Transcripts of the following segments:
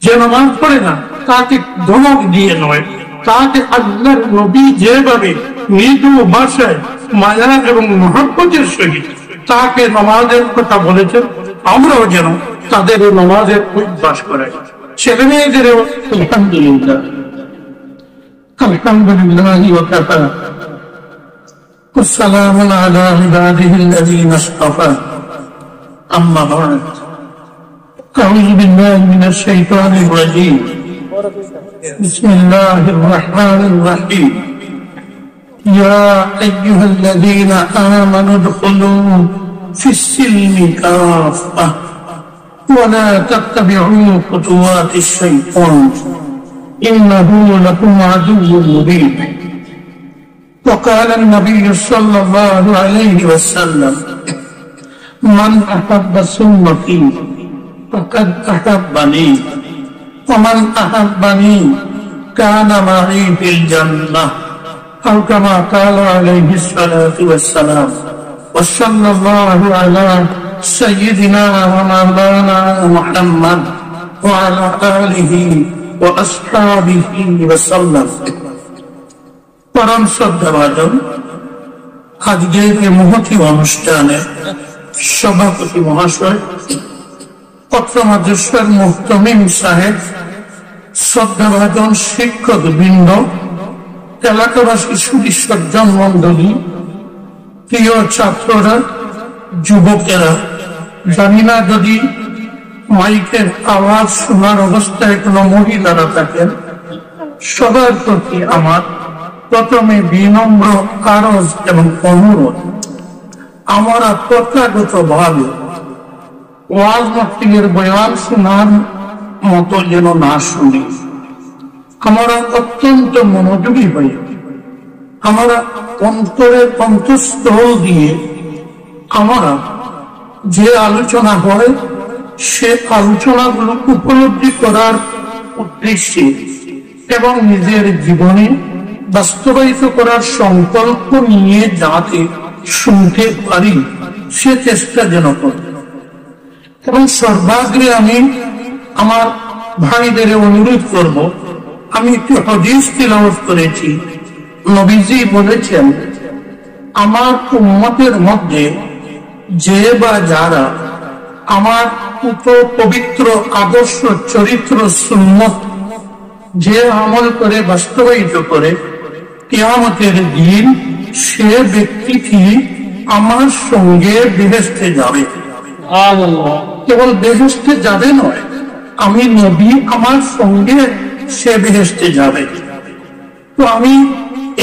যে নামাজ পড়ে না তাকে ধমক দিয়ে নয়, তাকে আল্লাহর নবী যেভাবে মৃদু ভাষায় মায়া এবং মহব্বতের সহিত তাকে নামাজের কথা বলেছেন, আমরাও যেন তাদের নামাজের অভ্যাস করাই। ছেলে মেয়েদেরও আলহামদুলিল্লাহ আলহামদুলিল্লাহ ওয়াকাফা والسلام على عباده الذين اصطفى أما بعد أعوذ بالله من الشيطان الرجيم بسم الله الرحمن الرحيم يا أيها الذين آمنوا ادخلوا في السلم كافة ولا تتبعوا خطوات الشيطان إنه لكم عدو مبين. وقال النبي صلى الله عليه وسلم من أحب سنتي فقد أحبني ومن أحبني كان معي في الجنة أو كما قال عليه الصلاة والسلام. وصلى الله على سيدنا ومولانا محمد وعلى آله وأصحابه وسلم. পরম শ্রদ্ধাভাজন, আজকের এই মহতী অনুষ্ঠানে সভাপতি মহাশয়, পত্র মাদ্রাসার মুহতমিম সাহেব, শ্রদ্ধাভাজন শিক্ষক বৃন্দ, এলাকাবাসী সুধী সজ্জন মন্ডলী, প্রিয় ছাত্ররা, যুবকেরা, জানি না যদি মাইকের আওয়াজ শোনার অবস্থায় কোনো মহিলারা থাকেন, সবার প্রতি আমার প্রথমে বিনম্র আরজ এবং অনুরোধ, আমরা প্রত্যাগত ভাবে ওয়াজ মাহফিলের বয়ান শোনার মতো যেন না শুনি। আমরা অত্যন্ত মনোযোগী হই, আমরা অন্তরের অন্তঃস্থল দিয়ে আমরা যে আলোচনা হয় সে আলোচনাগুলো উপলব্ধি করার উদ্দেশ্যে এবং নিজের জীবনে বাস্তবায়িত করার সংকল্প নিয়ে যাতে শুনতে পারি সে চেষ্টা যেন করি। এবং সর্বাগ্রে আমি আমার ভাইদের অনুরোধ করব, আমি একটি হাদিস তিলাওয়াত করেছি। নবীজি বলেছেন, আমার উম্মতের মধ্যে যে বা যারা আমার পবিত্র আদর্শ চরিত্র সুন্নত যে আমল করে বাস্তবায়িত করে, কিয়ামতের দিন সে ব্যক্তিটি আমার সঙ্গে বেহেশতে যাবে। কেবল বেহেশতে যাবে নয়, আমি নবী আমার সঙ্গে সে বেহেশতে যাবে। তো আমি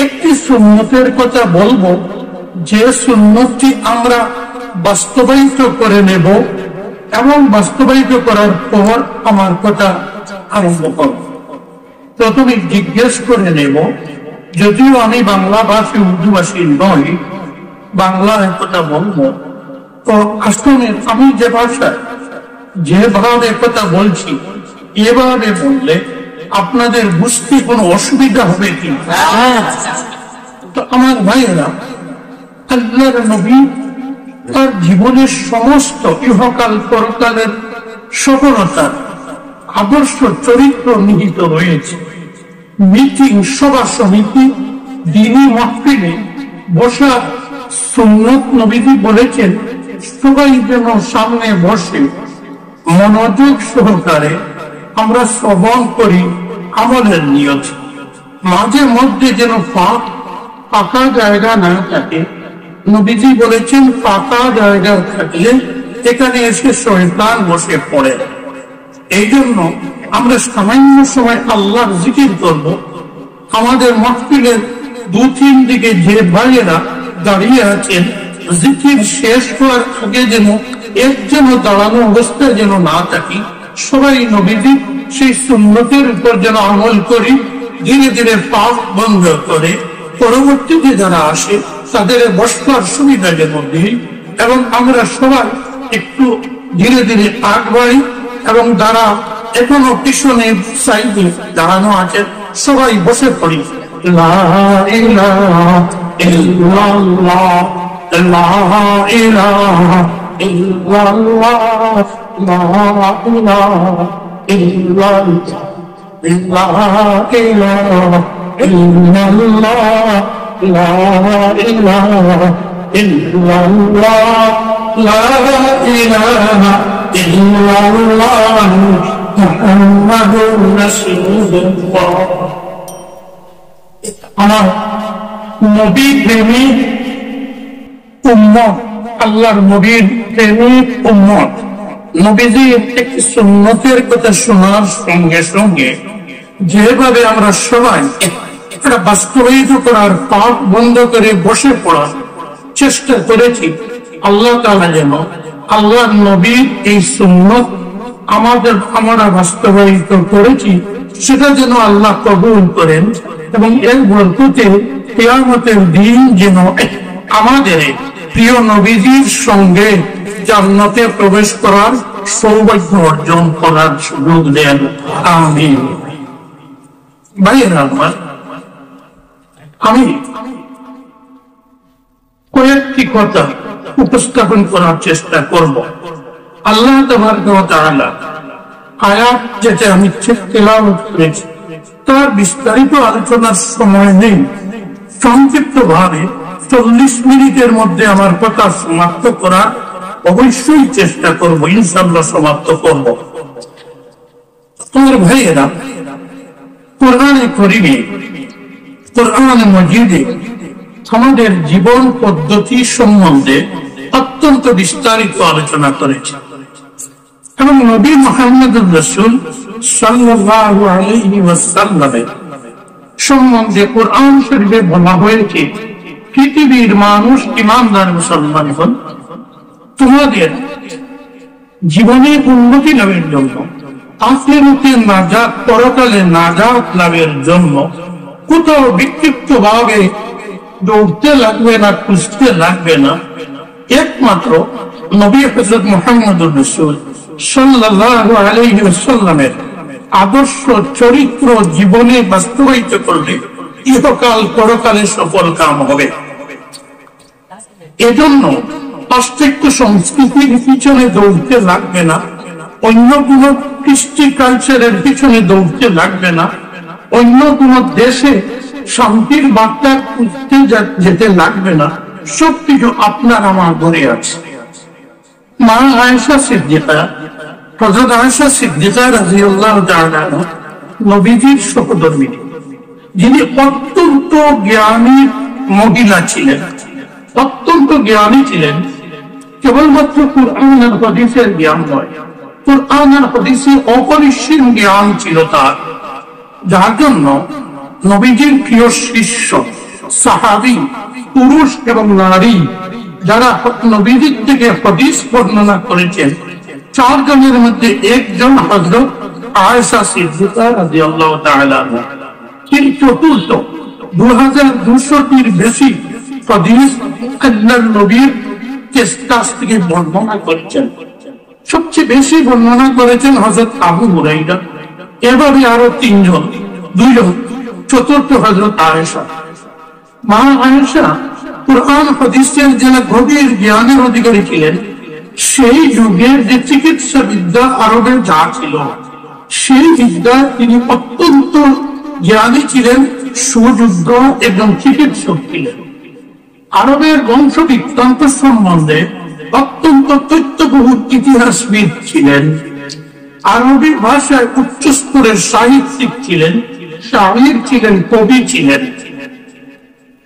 একটি সুন্নতের কথা বলবো, যে সুন্নতটি আমরা বাস্তবায়িত করে নেব এবং বাস্তবায়িত করার পর আমার কথা আরম্ভ করব। প্রথমে জিজ্ঞেস করে নেব, যদিও আমি বাংলা ভাষী উর্দুভাষী নই, বাংলায় কথা বলবো, তো আসলে আমি যে ভাষায় যেভাবে কথা বলছি এভাবে বললে আপনাদের বুঝতে কোনো অসুবিধা হবে কি? তো আমার ভাইয়েরা, আল্লাহর নবী তার জীবনের সমস্ত ইহকাল পরকালের সফলতার আদর্শ চরিত্র নিহিত রয়েছে। মিটিং, সভা সমিতি, দিনী মাহফিলে বসা সুন্নত নবীজি বলেছেন, সবাই যেন সামনে বসে মনোযোগ সহকারে আমরা শ্রবণ করি আমলের নিয়ত। মাঝে মধ্যে যেন ফাঁকা জায়গা না থাকে। নবীজি বলেছেন, ফাঁকা জায়গা থাকলে এখানে এসে শয়তান বসে পড়ে। এই জন্য আমরা সামান্য সময় আল্লাহর জিকির করব। আমাদের মাহফিলের দু-তিন দিকে যে ভাইয়েরা দাঁড়িয়ে আছেন, জিকির শেষ হওয়ার আগে যেন একজন দাঁড়ানো অবস্থায় যেন না থাকি। সবাই নবীজি সেই সুন্নতের উপর যেন আমল করি, ধীরে ধীরে পাপ বন্ধ করে পরবর্তীতে যারা আসে তাদের বসবার সুবিধা যেন দিই, এবং আমরা সবাই একটু ধীরে ধীরে আগ বাড়ি, এবং যারা এখনো পিছনে সাইডে দাঁড়ানো আছে সবাই বসে পড়ি। লা ইলাহা ইল্লাল্লাহ, লা ইলাহা ইল্লাল্লাহ, লা ইলাহা ইল্লাল্লাহ লা ইলাহা ইল্লাল্লাহ লা ইলাহা ইল্লাল্লাহ লা ইলাহা ইল্লাল্লাহ মুহাম্মাদুর রাসূলুল্লাহ। আমার নবী প্রেমিক উম্মত, আল্লাহর নবীর প্রেমিক উম্মত, নবীজির একটি সুন্নতের কথা শোনার সঙ্গে সঙ্গে যেভাবে আমরা সবাই এটা বাস্তবায়িত করার পাপ বন্ধ করে বসে পড়ার চেষ্টা করেছি, আল্লাহ তাআলা যেন আল্লাহর নবীর এই সুন্নত আমরা বাস্তবায়িত করেছি সেটা যেন আল্লাহ কবুল করেন এবং এর বরকতে কিয়ামতের দিন যেন আমাদের প্রিয় নবীজির সঙ্গে জান্নাতে প্রবেশ করার সৌভাগ্য অর্জন করার সুযোগ দেন, আমিন। ভাইয়েরা আমার, আমি কয়েকটি কথা উপস্থাপন করার চেষ্টা করব। আল্লাহ তাবারaka ওয়া তাআলা আয়াত যেটা আমি তেলাওয়াত করেছি তার বিস্তারিত আলোচনার সময় নেই, সংক্ষিপ্ত ভাবে 40 মিনিটের মধ্যে আমার কথা সমাপ্ত করার অবশ্যই চেষ্টা করব, ইনশাআল্লাহ সমাপ্ত করব। তোমার ভাইয়েরা, কোরআনে কারীমে, কোরআনে মাজিদে আমাদের জীবন পদ্ধতি সম্বন্ধে অত্যন্ত বিস্তারিত আলোচনা করেছে এবং নবী মুহাম্মদুর রাসূল সাল্লাল্লাহু আলাইহি ওয়াসাল্লামের সম্বন্ধে কোরআন শরীফে বলা হয়েছে, পৃথিবীর মানুষ ঈমানদার মুসলমান হন, তোমাদের জীবনে উন্নতি লাভের জন্য, আখিরাতে নাজাত, পরকালে নাজাত লাভের জন্য কোথাও বিক্ষিপ্ত ভাবে দৌড়তে লাগবে না, খুঁজতে লাগবে না, একমাত্র নবী হযরত মুহাম্মদুর রাসূল সাল্লাল্লাহু আলাইহি ওয়াসাল্লামের আদর্শ চরিত্র জীবনে বাস্তবায়িত করলে ইহকাল পরকালে সফল কাম হবে। এজন্য পাশ্চাত্য সংস্কৃতির পিছনে দৌড়তে লাগবে না, অন্য কোন কৃষ্টি কালচারের পিছনে দৌড়তে লাগবে না, অন্য কোন দেশে শান্তির বার্তা খুঁজতে যেতে লাগবে না, সবকিছু আপনার আমার ঘরে আছে। মা আয়েশা সিদ্দিকা, হযরত আয়েশা সিদ্দিকা রাদিয়াল্লাহু তাআলা আনহা নবীজির সহধর্মিণী, যিনি অত্যন্ত জ্ঞানী মহিলা ছিলেন, অত্যন্ত জ্ঞানী ছিলেন। কেবলমাত্র কুরআন আর হাদিসের জ্ঞান নয়, কুরআন আর হাদিসে অপরিসীম জ্ঞান ছিল তার, যার জন্য নবীজির প্রিয় শিষ্য সাহাবী পুরুষ এবং নারী যারা নবীজির থেকে হাদিস বর্ণনা করেছেন, 4 জনের মধ্যে একজন হযরত আয়েশা সিদ্দিকা রাদিয়াল্লাহু তাআলা আনহা। তিনি চতুর্থ 2200টির বেশি হাদিস আল্লাহর নবীর কাছ থেকে বর্ণনা করেছেন। সবচেয়ে বেশি বর্ণনা করেছেন হযরত আবু হুরায়রা, এভাবে আরো 3 জন, 2 জন, চতুর্থ হযরত আয়েশা। মা আয়েশা কুরআন হাদিসের যারা গভীর জ্ঞানের অধিকারী ছিলেন, সেই যুগের যে চিকিৎসা বিদ্যা আরবের যা ছিল সেই বিদ্যা তিনি অত্যন্ত জ্ঞানী ছিলেন, সুযোগ্য এবং চিকিৎসক ছিলেন। আরবের বংশ বৃত্তান্ত সম্বন্ধে অত্যন্ত তথ্যবহুল ইতিহাসবিদ ছিলেন। আরবি ভাষায় উচ্চ স্তরের সাহিত্যিক ছিলেন, শায়র ছিলেন, কবি ছিলেন।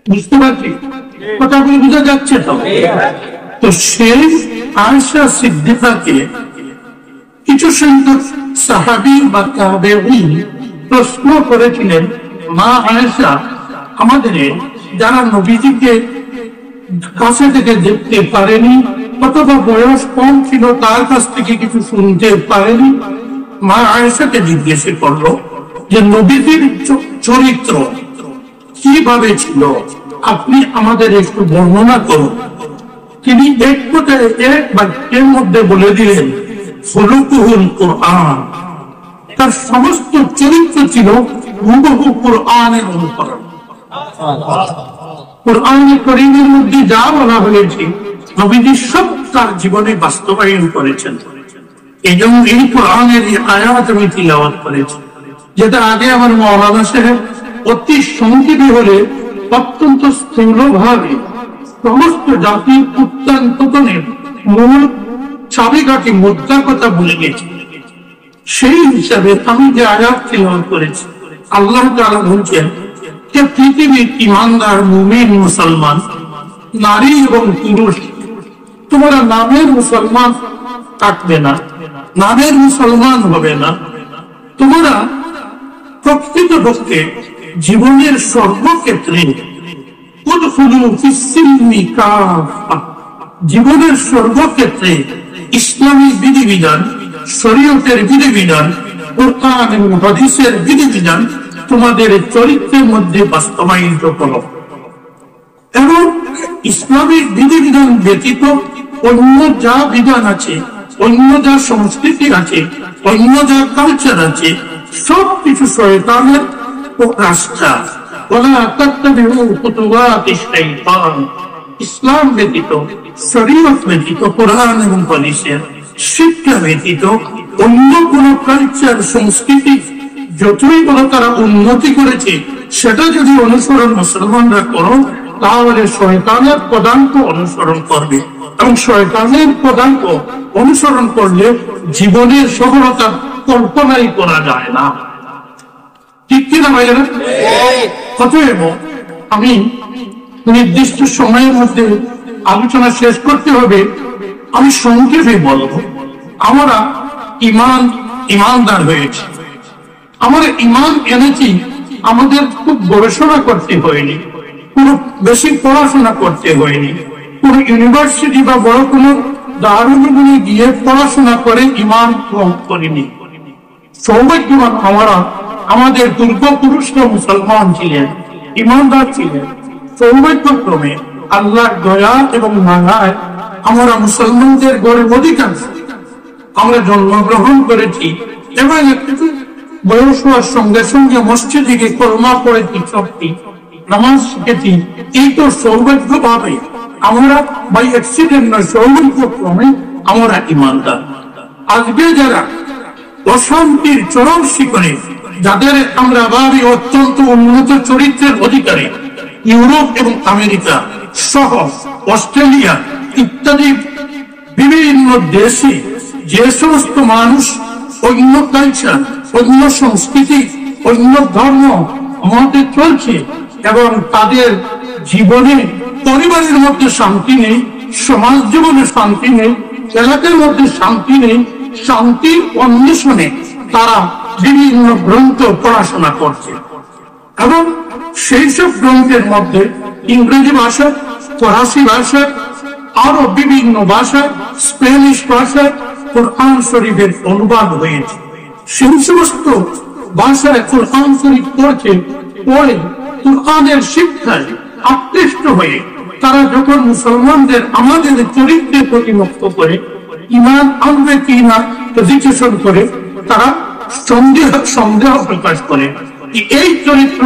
বুঝতে পারছি কথাগুলো বোঝা যাচ্ছে তো? তো সেই আয়েশা সিদ্দিকাকে কিছু সংখ্যক সাহাবী বা তাবেঈন প্রশ্ন করেছিলেন, মা আয়েশা, আমাদের যারা নবীজিকে কাছে থেকে দেখতে পারেনি অথবা বয়স কম ছিল তার কাছ থেকে কিছু শুনতে পারেনি, মা আয়েশাকে জিজ্ঞেস করলো যে নবীজির চরিত্র কিভাবে ছিল, আপনি আমাদের একটু বর্ণনা করুন। তিনি এক কথায় এক বাক্যের মধ্যে বলে দিলেন, খুলুকুহুল কুরআন। তার সমস্ত চরিত্র ছিল হুবহু কুরআনের অনুকরণ। কুরআনে কারীমের মধ্যে যা বলা হয়েছে নবীজি সব তার জীবনে বাস্তবায়ন করেছেন। এই জন্য এই কোরআনের এই আয়াত আমি তিলাওয়াত করেছি, যেটা আগে আমার মাওলানা সাহেব অতি সংক্ষেপে হলে অত্যন্ত স্থূলভাবে সমস্ত জাতির উত্থান পতনের মূল চাবিকাঠি মুদ্রার কথা বলে গেছে। সেই হিসাবে আমি যে আয়াত তিলাওয়াত করেছি, আল্লাহ তাআলা বলছেন যে পৃথিবীর ঈমানদার মুমিন মুসলমান নারী এবং পুরুষ তোমরা নামের মুসলমান থাকবে না, নামের মুসলমান হবে না, তোমরা প্রকৃতপক্ষে জীবনের সর্বক্ষেত্রে জীবনের সর্বক্ষেত্রে ইসলামী বিধিবিধান, শরীয়তের বিধিবিধান, কোরআন এবং হাদিসের বিধিবিধান তোমাদের চরিত্রের মধ্যে বাস্তবায়িত করো। এবং ইসলামিক বিধিবিধান ব্যতীত অন্য যা বিধান আছে, অন্য যা সংস্কৃতি আছে, অন্য যা কালচার আছে, সবকিছু শয়তানের রাস্তা। ইসলাম ব্যতীত, শরীয়ত ব্যতীত, কোরআন এবং হাদিসের শিক্ষা ব্যতীত অন্য কোন কালচার সংস্কৃতি যতই বড় তারা উন্নতি করেছে, সেটা যদি অনুসরণ মুসলমানরা করো, তাহলে শয়তানের পদাঙ্ক অনুসরণ করবে। এবং শয়তানের পদাঙ্ক অনুসরণ করলে জীবনের সফলতা কল্পনাই করা যায় না। ঠিক কিনা ভাইয়েরা? অতএব আমি নির্দিষ্ট সময়ের মধ্যে আলোচনা শেষ করতে হবে। আমি সংক্ষেপে বলবো, আমরা ইমানদার হয়েছি, আমরা ইমান এনেছি। আমাদের খুব গবেষণা করতে হয়নি, কোন বেশি পড়াশোনা করতে হয়নি, কোন ইউনিভার্সিটি বা বড় কোন দারুণে গিয়ে পড়াশোনা করে ইমান গ্রহণ করিনি। সৌভাগ্যবান আমরা, আমাদের পূর্বপুরুষরা মুসলমান ছিলেন, ইমানদার ছিলেন। সৌভাগ্যক্রমে আল্লাহর দয়া এবং মায়ায় আমরা মুসলমানদের গড়ের অধিকাংশ আমরা জন্মগ্রহণ করেছি এবং একটু বয়স হওয়ার সঙ্গে সঙ্গে মসজিদে গিয়ে কলমা পড়েছি, সবটি নামাজ শিখেছি। এই তো সৌভাগ্য ভাবে আমরা বাই অ্যাক্সিডেন্ট নয়, সৌভাগ্যক্রমে আমরা ইমানদার। আজকে যারা অশান্তির চরম শিখরে, যাদের আমরা ভাবি অত্যন্ত উন্নত চরিত্রের অধিকারী, ইউরোপ এবং আমেরিকা সহ অস্ট্রেলিয়া ইত্যাদি বিভিন্ন দেশে যে সমস্ত মানুষ অন্য কালচার, অন্য সংস্কৃতি, অন্য ধর্ম মতে চলছে এবং তাদের জীবনে পরিবারের মধ্যে শান্তি নেই, সমাজ জীবনে শান্তি নেই, এলাকার মধ্যে শান্তি নেই, শান্তির অন্বেষণে তারা বিভিন্ন গ্রন্থ পড়াশোনা করছে। এবং সেই সব গ্রন্থের মধ্যে ইংরেজি ভাষা, ফরাসি ভাষা, আরো বিভিন্ন ভাষা, স্প্যানিশ ভাষা কোরআন শরীফের অনুবাদ হয়েছে। সেই সমস্ত ভাষায় কোরআন শরীফ পড়ছে, পড়ে কোরআনের শিক্ষায় আকৃষ্ট হয়ে তারা যখন মুসলমানদের আমাদের চরিত্রে প্রতিমুক্ত করে ইমান আনবে কি না জিজ্ঞাসা করে, তারা সন্দেহ প্রকাশ করে। এই চরিত্র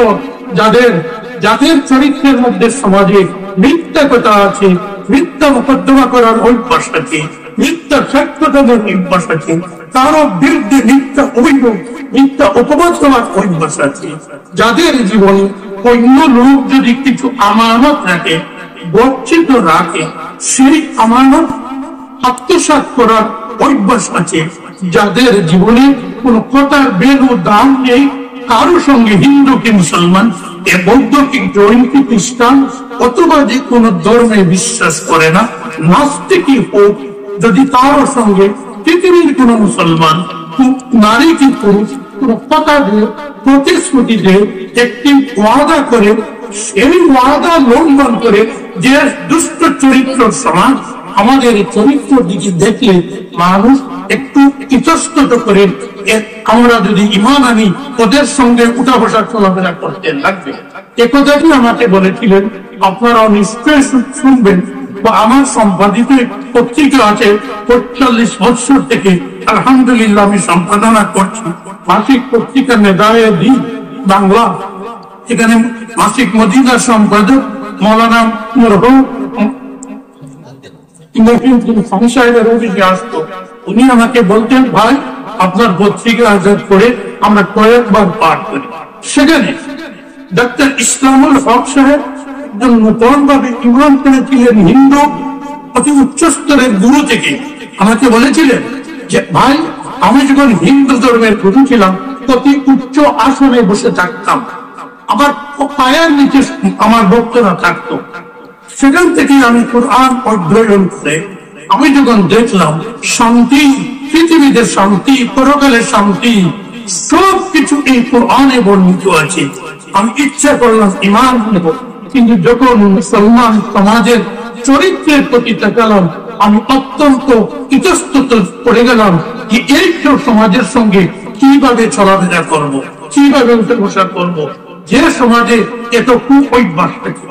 যাদের চরিত্রের মধ্যে সমাজে মিথ্যা কথা আছে, মিথ্যা মোকদ্দমা করার অভ্যাস আছে, মিথ্যা সত্যতাদের অভ্যাস আছে, তারও বিরুদ্ধে মিথ্যা অভিযোগ, মিথ্যা অপবাদ করার অভ্যাস আছে, যাদের জীবনে অন্য লোক যদি কিছু আমানত রাখে, গচ্ছিত রাখে, সেই আমানত আত্মসাৎ করার অভ্যাস আছে, যাদের জীবনে কোন কথার বেদ ও দাম নেই, কারো সঙ্গে হিন্দু কি মুসলমান, বৌদ্ধ কি জৈন কি খ্রিস্টান অথবা যে কোন ধর্মে বিশ্বাস করে না, নাস্তিকই হোক, যদি তার সঙ্গে পৃথিবীর কোন মুসলমান নারী কি পুরুষ কোন কথা দিয়ে প্রতিশ্রুতি দিয়ে একটি ওয়াদা করে, সেই ওয়াদা লঙ্ঘন করে যে দুষ্ট চরিত্র সমাজ, আমাদের চরিত্র দিকে দেখলে মানুষ একটু ইতস্তত করে, আমরা যদি ইমান আনি ওদের সঙ্গে উঠা বসা চলাফেরা করতে লাগবে। একথাটি আমাকে বলেছিলেন, আপনারা নিশ্চয়ই শুনবেন, বা আমার সম্পাদিত পত্রিকা আছে ৪৫ বছর থেকে আলহামদুলিল্লাহ আমি সম্পাদনা করছি, মাসিক পত্রিকা নেদায়ে দিন বাংলা। এখানে মাসিক মদিনার সম্পাদক মৌলানা মরহুম সাহেবের অফিসে আসতো, উনি আমাকে বলতেন, ভাই আপনার পত্রিকা আজাদ করে আমরা কয়েকবার পাঠ করি। সেখানে ডক্টর ইসলামুল হক সাহেব একজন নতুন ভাবে ইমান করেছিলেন হিন্দু অতি উচ্চ স্তরের গুরু থেকে আমাকে বলেছিলেন যে ভাই আমি যখন হিন্দু ধর্মের গুরু ছিলাম অতি উচ্চ আসনে বসে থাকতাম, আমার পায়ের নিচে আমার বক্তরা থাকতো। সেখান থেকে আমি কোরআন অধ্যয়ন করে আমি যখন দেখলাম শান্তি, পৃথিবীতে শান্তি, পরকালের শান্তি, সবকিছু এই কোরআনে বর্ণিত আছে, আমি ইচ্ছা করলাম ঈমান নেব। কিন্তু যখন মুসলমান সমাজের চরিত্রের প্রতি তাকালাম আমি অত্যন্ত ইতস্তত পড়ে গেলাম যে এই সমাজের সঙ্গে কিভাবে চলাফেরা করব, কিভাবে উঠে বসা করব, যে সমাজে এত কুঅভ্যাস থাকে।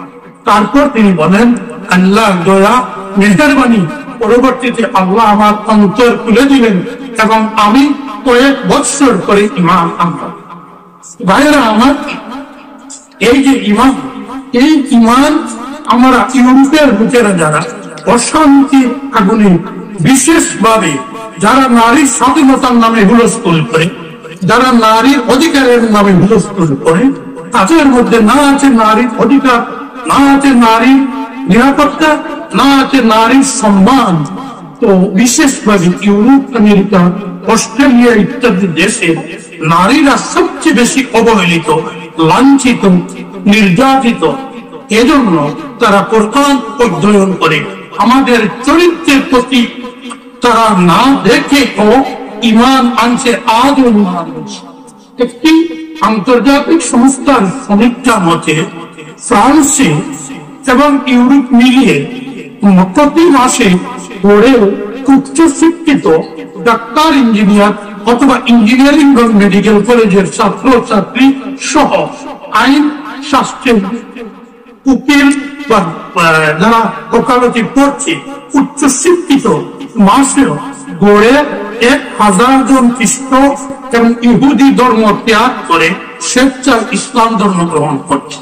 তারপর তিনি বলেন আল্লাহ দয়া মেহেরবানি, পরবর্তীতে আল্লাহ আমার অন্তর খুলে দিলেন এবং আমি কয়েক বৎসর করে ঈমান আনলাম। ভাইয়েরা আমার, এই যে ঈমান, এই ঈমান আমরা ইউরোপের লোকেরা যারা অশান্তির আগুনে বিশেষভাবে যারা নারীর স্বাধীনতার নামে হুলস্থুল করে, যারা নারীর অধিকারের নামে হুলস্থুল করে, তাদের মধ্যে না আছে নারীর অধিকার, না আছে নারীর নিরাপত্তা, না আছে নারীর সম্মান। তো বিশেষভাবে ইউরোপ, আমেরিকা, অস্ট্রেলিয়া ইত্যাদি দেশে নারীরা সবচেয়ে বেশি অবহেলিত, লাঞ্ছিত, নির্যাতিত। এজন্য তারা কোরআন অধ্যয়ন করে আমাদের চরিত্রের প্রতি তারা না দেখে ও ঈমান আনছে, আজও ঈমান আনছে। একটি আন্তর্জাতিক সংস্থার সমীক্ষা মতে ফ্রান্সে এবং ইউরোপ মিলিয়ে প্রতি মাসে গড়েও উচ্চ শিক্ষিত ডাক্তার, ইঞ্জিনিয়ার অথবা ইঞ্জিনিয়ারিং এবং মেডিকেল কলেজের ছাত্র ছাত্রী সহ আইন শাস্ত্রের উকিল বা যারা ওকালতি করছে উচ্চ শিক্ষিত মাসেও গড়ে 1000 জন খ্রিস্ট এবং ইহুদি ধর্ম ত্যাগ করে স্বেচ্ছায় ইসলাম ধর্ম গ্রহণ করছে।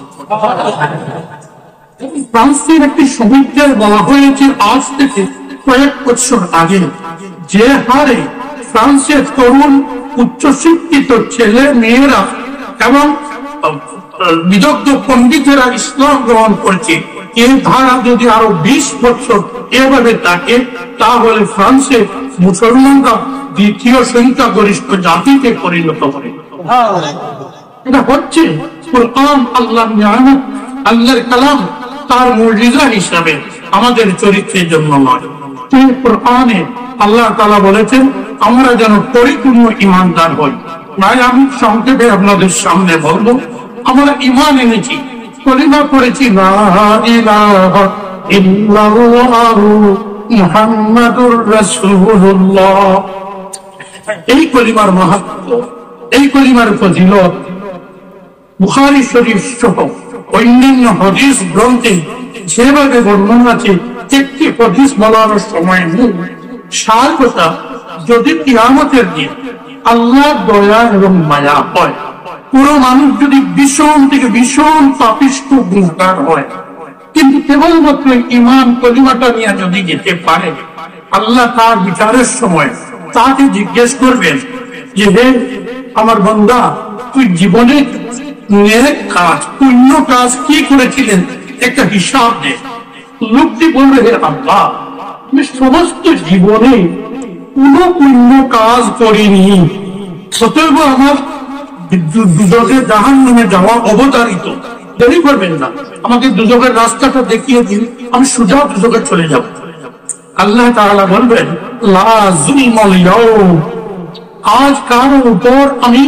ফ্রান্সের একটি সমীক্ষায় বলা হয়েছে আজ থেকে কয়েক বছর আগে যে হারে ফ্রান্সের তরুণ উচ্চশিক্ষিত ছেলে মেয়েরা এবং বিদগ্ধ পণ্ডিতেরা ইসলাম গ্রহণ করছে, এই ধারা যদি আরো 20 বছর এভাবে থাকে তাহলে ফ্রান্সে মুসলমানরা দ্বিতীয় সংখ্যাগরিষ্ঠ জাতিতে পরিণত হবে। এটা হচ্ছে কোরআন আল্লাহর নিয়ামত, আল্লাহর কালাম, তার মুজিজা হিসাবে আমাদের চরিত্রের জন্য নয়। এই কোরআনে আল্লাহ তাআলা বলেছেন আমরা যেন পরিপূর্ণ ঈমানদার হই। তাই আমি সংক্ষেপে আপনাদের সামনে বলবো, আমরা ঈমান এনেছি, কলিমা পড়েছি লা ইলাহা ইল্লাল্লাহু মুহাম্মাদুর রাসূলুল্লাহ। এই কলিমার মাহাত্ম্য, এই কলিমার ফজিলত বুখারী শরীফ সহ অন্যান্য হাদিস গ্রন্থে যেভাবে বর্ণনা আছে, একটি হাদিস বলার সময় নেই। সার কথা, যদি কিয়ামতের দিন আল্লাহ দয়া এবং মায়া হয়, পুরো মানুষ যদি ভীষণ থেকে ভীষণ পাপিষ্ঠ গুনাহগার হয়, কিন্তু কেবলমাত্র ঈমান কলিমাটা নিয়ে যদি যেতে পারে, আল্লাহ তার বিচারের সময় তাকে জিজ্ঞেস করবেন যে হে আমার বান্দা, তুই জীবনে নেক কাজ, পুণ্য কাজ কি করেছিলেন একটা হিসাব দে। লোকটি বলবে হে আল্লাহ, আমি সমস্ত জীবনে কোনো পুণ্য কাজ করিনি, অতএব আমার দুজকে জাহান্নামে যাওয়া অবধারিত। দেরি করবেন না, আমাকে দুজকের রাস্তাটা দেখিয়ে দিন, আমি সোজা দুজকে চলে যাব। আল্লাহ তাআলা বলবেন লা যুলমাল ইয়াউম, আজ কারো উপর আমি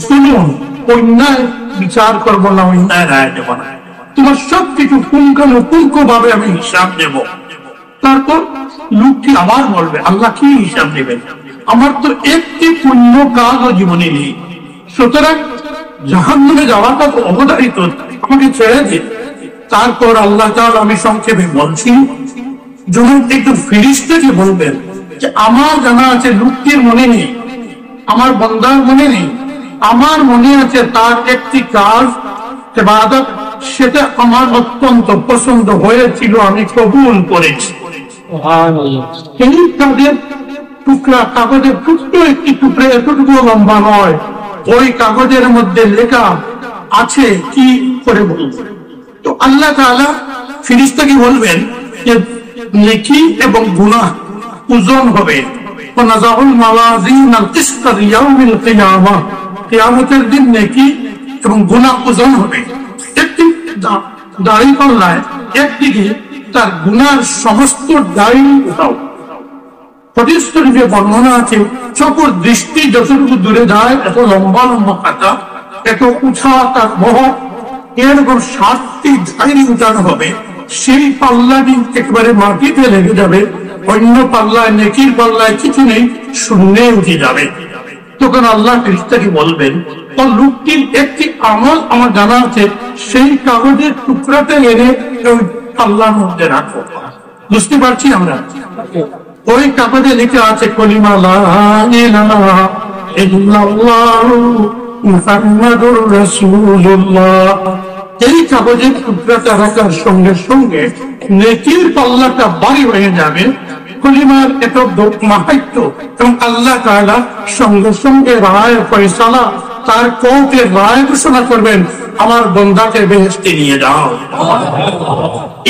জুলুম, অন্যায় বিচার করবো না, অন্যায় রায় দেব না, তোমার সবকিছু পুঙ্খানুপুঙ্খ ভাবে আমি হিসাব দেব। তারপর লোকটি আবার বলবে আল্লাহ কি হিসাব দেবেন, আমার তো একটি পুণ্য কাজও জীবনে নেই, সুতরাং জাহান্নামে যাওয়াটা তো অবধারিত, আমাকে ছেড়ে দিন। তারপর আল্লাহ তাআলা, আমি সংক্ষেপে বলছি, যখন একটু ফেরেশতাকে বলবেন যে আমার জানা আছে লোকটির মনে নেই, আমার বান্দার মনে নেই, আমার মনে আছে তার একটি কাজ ইবাদত, সেটা আমার অত্যন্ত পছন্দ হয়েছিল, আমি কবুল করেছি। এই কাজের টুকরা, কাগজের টুকরো একটি টুকরো এতটুকু লম্বা নয়। ওই কাগজের মধ্যে লেখা আছে কি করে বলবো। তো আল্লাহ তাআলা ফেরেশতাকে বলবেন যে নেকি এবং গুনাহ ওজন হবে। ওয়ানাযাউল মাওয়াজিনাল কিসতা লিয়াউমিল কিয়ামাহ, কিয়ামতের দিন নেকি এবং গুনাহ ওজন হবে। একটি দাড়ি পাল্লায় একদিকে তার গুনার সমস্ত দাড়ি উঠাও। হাদিস শরীফে বর্ণনা আছে, চোখের দৃষ্টি যতটুকু দূরে যায় এত লম্বা লম্বা কাটা, এত উঁচা তার বহর, এরকম 7টি দাড়ি উঠানো হবে। সেই পাল্লাটি একেবারে মাটিতে লেগে যাবে, অন্য পাল্লায় নেকির পাল্লায় কিছু নেই, শূন্যে উঠে যাবে। তখন আল্লাহ ফেরেশতাকে বলবেন, ও লোকটির একটি আমল আমার জানা আছে, সেই কাগজের টুকরাটা এনে ওই পাল্লার মধ্যে রাখো। বুঝতে পারছি আমরা? ওই কাগজে লিখে আছে কলিমা লা ইলাহা ইল্লাল্লাহু মুহাম্মাদুর রাসূলুল্লাহ। এই কাগজের টুকরাটা রাখার সঙ্গে সঙ্গে নেকির পাল্লাটা ভারী হয়ে যাবে। কলিমার এত মাহাত্ম্য এবং আল্লাহ তাআলা সঙ্গে সঙ্গে রায় ফয়সালা, তার কোর্টের রায় ঘোষণা করবেন, আমার বান্দাকে বেহেশতে নিয়ে যাও।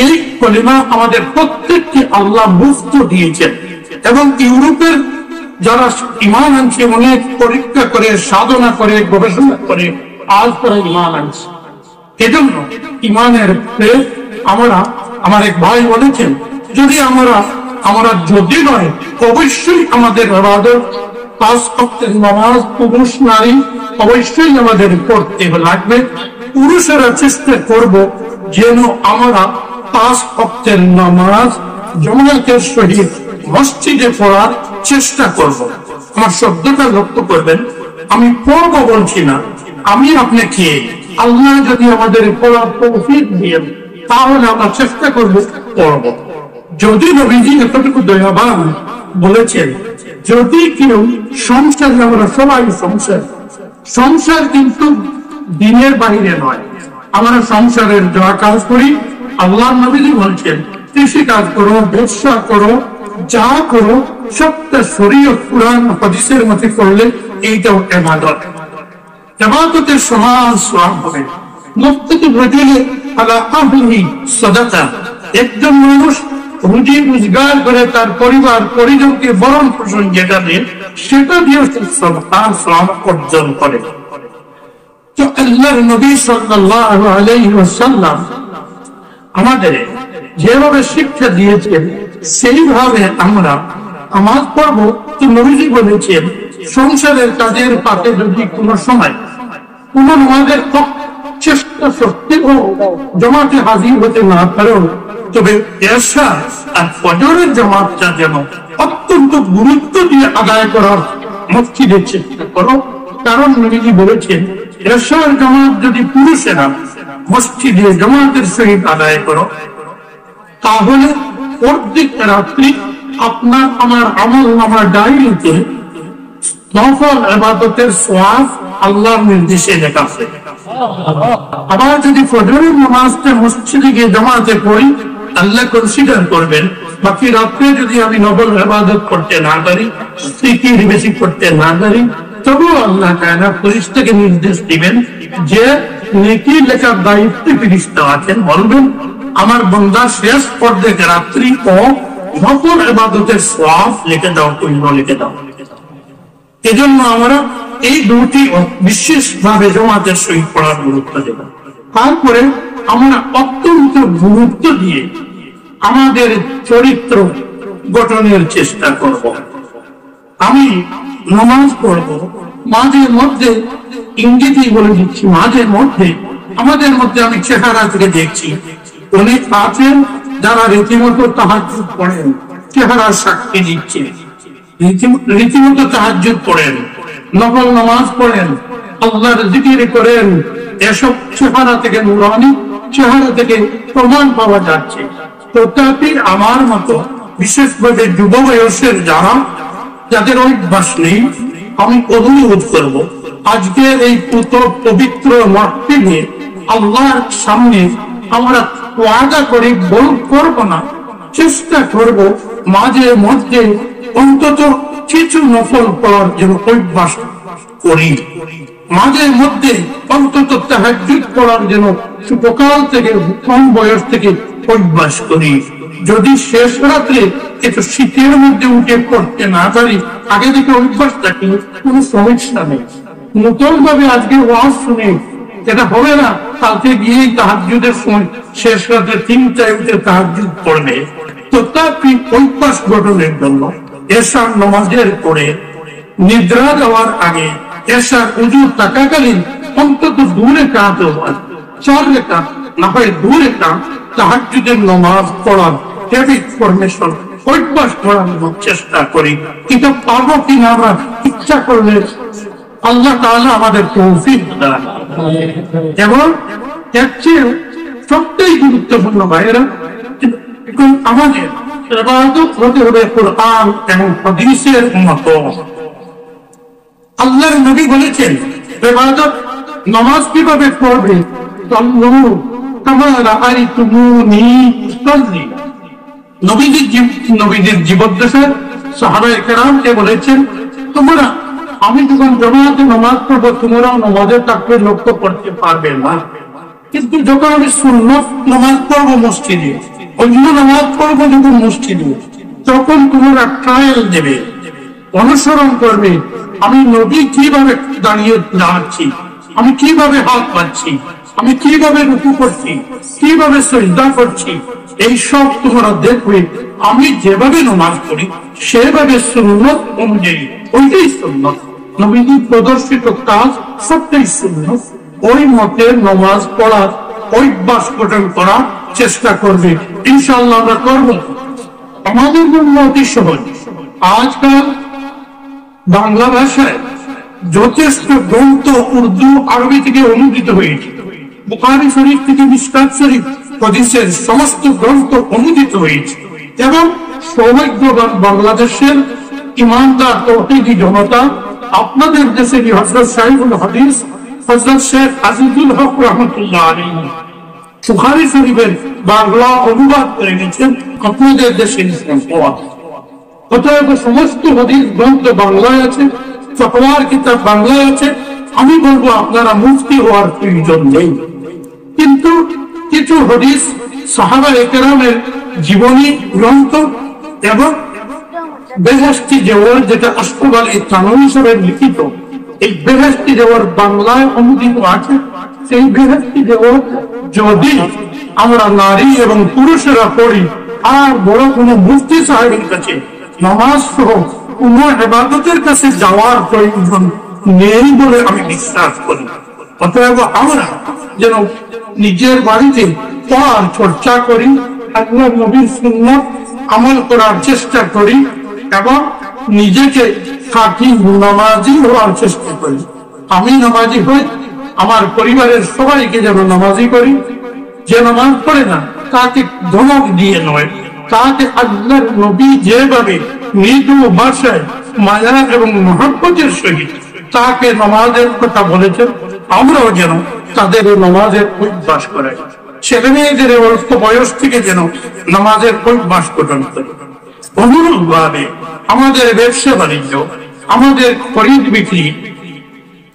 এই কলিমা আমাদের প্রত্যেককে আল্লাহ মুফত দিয়েছেন। এবং ইউরোপের যারা ঈমান আনছে, অনেক পরীক্ষা করে, সাধনা করে, গবেষণা করে আজ তারা ঈমান আনছে। এজন্য ঈমানের আমরা, আমার এক ভাই বলেছেন, যদি আমরা যদি নয়, অবশ্যই আমাদের ইবাদত, 5 ওয়াক্তের নামাজ পুরুষ নারী অবশ্যই আমাদের পড়তে লাগবে। পুরুষেরা চেষ্টা করব যেন আমরা 5 ওয়াক্তের নামাজ জামাতের সহিত মসজিদে পড়ার চেষ্টা করব। আমার শব্দটা লক্ষ্য করবেন, আমি পড়বো বলছি না, আমি আপনাকে, আল্লাহ যদি আমাদের পড়ার তৌফিক দেন তাহলে আমরা চেষ্টা করব পড়ব। যদি নবীজি এতটুকু দয়াবান বলেছেন, যদি কেউ সংসার, আমরা সবাই সংসার কিন্তু দিনের বাইরে নয়, আমরা সংসারের যা কাজ করি, আল্লাহ নবীজি বলছেন কৃষি কাজ করো, ব্যবসা করো, যা করো সবটা শরীয়ত কুরআন হাদিসের মতে করলে এইটাও ইবাদত। ইবাদতের সমান সওয়াব হবে। মুফতি রাজুলে আলা আহলিহি সাদাকা, একজন মানুষ রুজি রোজগার করে তার পরিবার পরিজনকে ভরণ পোষণ যেটা দেন, সেটা দিয়ে সাদাকা সওয়াব অর্জন করে। তো আল্লাহর নবী সাল্লাল্লাহু আলাইহি ওয়াসাল্লাম আমাদের যেভাবে শিক্ষা দিয়েছেন সেইভাবে আমরা নামাজ পড়বো। তো নবীজি বলেছেন, সংসারের কাজের পাতে যদি কোনো সময় কোন নামাজের চেষ্টা সত্ত্বেও জামাতে হাজির হতে না পারো, তবে এশা আর ফজরের জামাতটা যেন অত্যন্ত গুরুত্ব দিয়ে আদায় করার মসজিদে চেষ্টা করো। কারণ নবীজি বলেছেন, এশার জামাত যদি পুরুষেরা মসজিদে জামাতের সহিত আদায় করো, তাহলে প্রত্যেক রাত্রি আপনার আমার আমল নামার ডায়েরিতে নফল ইবাদতের সওয়াব আল্লাহর নির্দেশে লেখা আছে। আবার যদি ফজরের নামাজটা মসজিদে গিয়ে জামাতে পড়ি, আল্লাহ কনসিডার করবেন। বাকি রাত্রে যদি আমি নফল ইবাদত করতে না পারি, জিকির বেশি করতে না পারি, তবুও আল্লাহ তাআলা ফেরেশতাকে নির্দেশ দিবেন যে নেকি লেখার দায়িত্বে ফেরেশতা আছেন, বলবেন আমার বান্দা শেষ অর্ধেক রাত্রি ও নফল ইবাদতের সওয়াব লিখে দাও, পুণ্য লিখে দাও। এজন্য আমরা এই দুটি বিশেষভাবে জামাতের সহিত পড়ার গুরুত্ব দেব। তারপরে আমরা অত্যন্ত গুরুত্ব দিয়ে আমাদের চরিত্র গঠনের চেষ্টা করব। আমি নামাজ পড়ব, মাঝে মধ্যে ইঙ্গিতই বলে দিচ্ছি, মাঝে মধ্যে আমাদের মধ্যে আমি চেহারা থেকে দেখছি অনেক আছেন যারা রীতিমতো তাহাজ্জুদ পড়েন, চেহারা সাক্ষী দিচ্ছে, রীতিমতো তাহাজ্জুদ পড়েন, নফল নামাজ পড়েন, আল্লাহর জিকির করেন। এসব চেহারা থেকে নুরানি চেহারা থেকে প্রমাণ পাওয়া যাচ্ছে। তথাপি আমার মতো বিশেষভাবে যুব বয়সের যারা, যাদের অভ্যাস নেই, আমি অনুরোধ করব, আজকের এই পবিত্র মাহফিলে আল্লাহর সামনে আমরা ওয়াদা করি, বল করব না, চেষ্টা করব মাঝে মধ্যে অন্তত কিছু নফল পড়ার যেন অভ্যাস করি, মাঝে মধ্যে অন্তত তাহাজ্জুদ পড়ার যেন সকাল থেকে কম বয়স থেকে অভ্যাস করি। যদি শেষ রাত্রে একটু শীতের মধ্যে উঠে পড়তে না পারি, আগে থেকে অভ্যাস থাকি, কোনো সমস্যা নেই। নতুন ভাবে আজকে ওয়াজ শুনে এটা হবে না, কালকে গিয়েই তাহাজ্জুদের সময় শেষ রাতে 3টায় উঠে তাহাজ্জুদ পড়বে। তথাপি অভ্যাস গঠনের জন্য এশার নামাজের পরে নিদ্রা যাওয়ার আগে এশার উজু থাকাকালীন অন্তত 2 রাকাত 4 রাকাত না হয় 2 রাকাত তাহাজ্জুদের নামাজ পড়ার হ্যাবিট ফরমেশন অভ্যাস করানোর চেষ্টা করি। কিন্তু পাবো কিনা আমরা ইচ্ছা করলে আল্লাহ তাআলা আমাদের তৌফিক দান। এবং এর চেয়ে সবচেয়ে গুরুত্বপূর্ণ ভাইয়েরা, এখন আমাদের ইবাদত হতে হবে কোরআন এবং হাদিসের মতো। আল্লাহর নবী বলেছেন ইবাদত নামাজ কিভাবে পড়বে, সাল্লু কামা রাআইতুমুনি উসাল্লি। নবীজির জীবদ্দশায় সাহাবায়ে কেরামকে বলেছেন, তোমরা আমি যখন জামাতে নামাজ পড়বো তোমরাও নামাজের তাকবীর লক্ষ্য করতে পারবে না, কিন্তু যখন আমি সুন্নত নামাজ পড়বো মসজিদে, অন্য নামাজ পড়বো যখন মসজিদে, তখন তোমরা ট্রায়াল দেবে, অনুসরণ করবে আমি নবী কিভাবে দাঁড়িয়ে দাঁড়াচ্ছি, আমি কিভাবে হাত পাচ্ছি, আমি কিভাবে রুকু করছি, কিভাবে সিজদা করছি, এইসব তোমরা দেখবে। আমি যেভাবে নামাজ পড়ি সেভাবে সুন্নত অনুযায়ী, ওইটাই সুন্নত, নবীজি প্রদর্শিত কাজ সবটাই সুন্নত, ওই মতে নামাজ পড়ার অভ্যাস গঠন করার চেষ্টা করবে। ইনশাআল্লাহ আমরা করব। আমাদের জন্য অতি সহজ। আজকাল বাংলা ভাষায় যথেষ্ট গ্রন্থ উর্দু আরবি থেকে অনুদিত হয়েছে। বুখারী শরীফ থেকে মিশকাত শরীফ হাদিসের সমস্ত গ্রন্থ অনুদিত হয়েছে। এবং সৌভাগ্যবান বাংলাদেশের ইমানদার তৌহিদি জনতা, আপনাদের দেশে হযরত সাহিবুল হাদিস হযরত শেখ আজিজুল হক রহমাতুল্লাহ আলাইহি বুখারী শরীফের বাংলা অনুবাদ করে নিয়েছেন, আপনাদের দেশে অতএব সমস্ত হাদিস গ্রন্থ বাংলায় আছে, ফতোয়ার কিতাব বাংলায় আছে। আমি বলবো আপনারা মুফতি হওয়ার প্রয়োজন নেই, কিন্তু কিছু হাদিস সাহাবায়ে কেরামের জীবনী গ্রন্থ এবং বেহেশতি জেওয়ার, যেটা আশরাফ আলী থানভী সাহেবের লিখিত, এই বেহেশতি জেওয়ার বাংলায় অনুদিত আছে। সেই বেহেশতি জেওয়ার যদি আমরা নারী এবং পুরুষেরা পড়ি, আর বড় কোনো মুফতি সাহেবের কাছে নামাজ সহ কোন ইবাদতের কাছে যাওয়ার প্রয়োজন নেই বলে আমি বিশ্বাস করি। অতএব আমরা যেন নিজের বাড়িতে পড়ার চর্চা করি, আল্লাহর নবীর সুন্নাত আমল করার চেষ্টা করি এবং নিজেকে খাঁটি নামাজি হওয়ার চেষ্টা করি। আমি নামাজি হই, আমার পরিবারের সবাইকে যেন নামাজি করি। যে নামাজ পড়ে না তাকে ধমক দিয়ে নয়, তাকে আল্লাহর নবী যেভাবে মৃদু ভাষায় মায়া এবং মহব্বতের সহিত তাকে নামাজের কথা বলেছেন, আমরাও যেন তাদের নামাজের অভ্যাস করাই। ছেলে মেয়েদের অল্প বয়স থেকে যেন নামাজের অভ্যাস গঠন করি। অনুরূপভাবে আমাদের ব্যবসা বাণিজ্য, আমাদের খরিদ বিক্রি,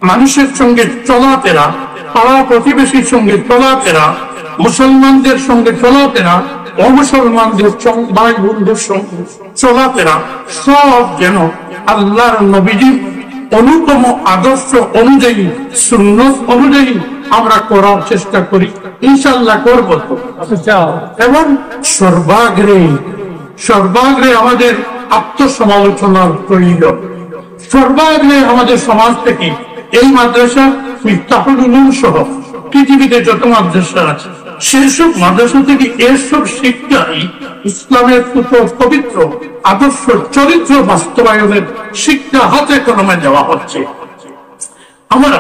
মানুষের সঙ্গে চলাফেরা, পাড়া প্রতিবেশীর সঙ্গে চলাফেরা, মুসলমানদের সঙ্গে চলাফেরা, অমুসলমানদের ভাই বোনদের সঙ্গে চলাফেরা, সব যেন আল্লাহর নবীজির অনুপম আদর্শ অনুযায়ী, সুন্নাত অনুযায়ী আমরা করার চেষ্টা করি। ইনশাআল্লাহ করব। এবং সর্বাগ্রে আমাদের আত্মসমালোচনার প্রয়োজন। সর্বাগ্রে আমাদের সমাজ থেকে এই মাদ্রাসা মিফতাহুল উলুম সহ পৃথিবীতে যত মাদ্রাসা আছে, সেসব মাদ্রাসা থেকে এসব শিক্ষাই ইসলামের পবিত্র আদর্শ চরিত্র বাস্তবায়নের শিক্ষা হাতে কলমে দেওয়া হচ্ছে। আমরা